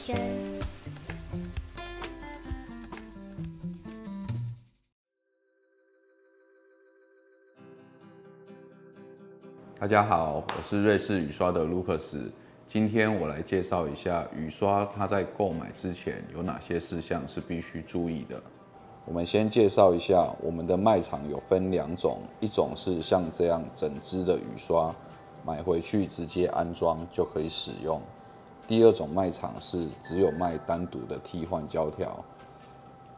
大家好，我是瑞士雨刷的 Lucas。今天我来介绍一下雨刷，它在购买之前有哪些事项是必须注意的。我们先介绍一下，我们的卖场有分两种，一种是像这样整支的雨刷，买回去直接安装就可以使用。第二种卖场是只有卖单独的替换胶条，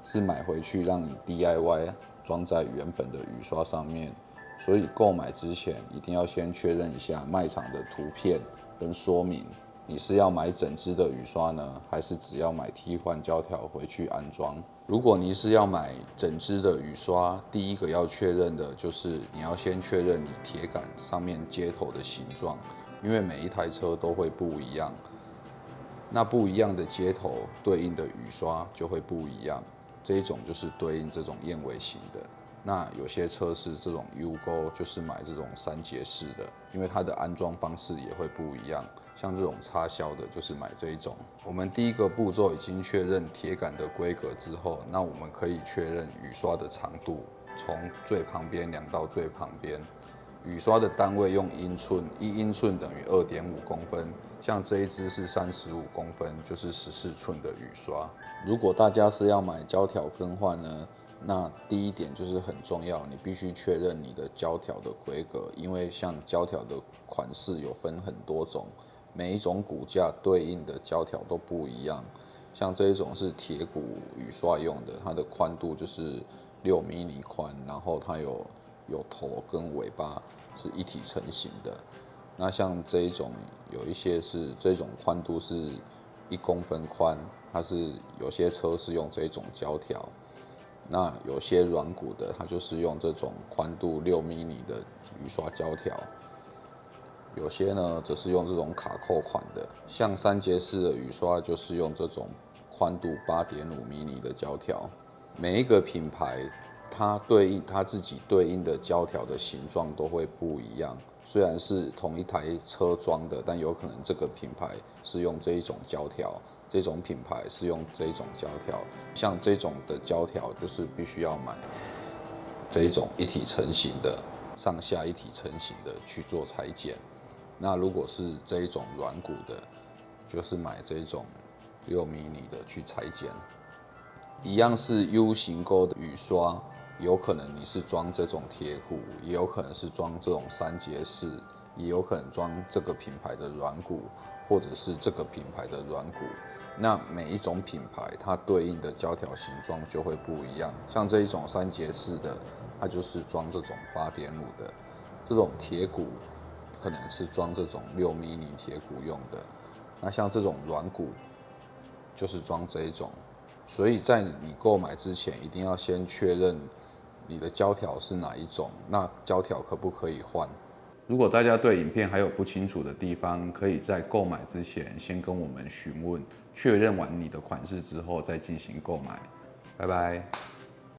是买回去让你 DIY 装在原本的雨刷上面。所以购买之前一定要先确认一下卖场的图片跟说明，你是要买整支的雨刷呢，还是只要买替换胶条回去安装？如果你是要买整支的雨刷，第一个要确认的就是你要先确认你铁杆上面接头的形状，因为每一台车都会不一样，那不一样的接头对应的雨刷就会不一样，这一种就是对应这种燕尾型的。那有些车是这种 U 钩，就是买这种3节式的，因为它的安装方式也会不一样。像这种插销的，就是买这一种。我们第一个步骤已经确认铁杆的规格之后，那我们可以确认雨刷的长度，从最旁边量到最旁边。雨刷的单位用英寸，1英寸等于2.5公分。像这一支是35公分，就是14寸的雨刷。如果大家是要买胶条更换呢？那第一点就是很重要，你必须确认你的胶条的规格，因为像胶条的款式有分很多种，每一种骨架对应的胶条都不一样。像这一种是铁骨雨刷用的，它的宽度就是6毫米宽，然后它有头跟尾巴是一体成型的。那像这一种有一些是这种宽度是1公分宽，它是有些车是用这种胶条。那有些软骨的，它就是用这种宽度6毫米的雨刷胶条，有些呢则是用这种卡扣款的，像3节式的雨刷就是用这种宽度8.5毫米的胶条。每一个品牌它自己对应的胶条的形状都会不一样，虽然是同一台车装的，但有可能这个品牌是用这一种胶条，这种品牌是用这一种胶条。像这种的胶条就是必须要买这一种一体成型的，上下一体成型的去做裁剪。那如果是这一种软骨的，就是买这一种6毫米的去裁剪。一样是 U 型钩的雨刷，有可能你是装这种铁骨，也有可能是装这种3节式，也有可能装这个品牌的软骨，或者是这个品牌的软骨。那每一种品牌它对应的胶条形状就会不一样。像这一种3节式的，它就是装这种8.5的，这种铁骨可能是装这种6毫米铁骨用的。那像这种软骨就是装这一种。所以在你购买之前，一定要先确认你的胶条是哪一种，那胶条可不可以换？如果大家对影片还有不清楚的地方，可以在购买之前先跟我们询问，确认完你的款式之后再进行购买。拜拜。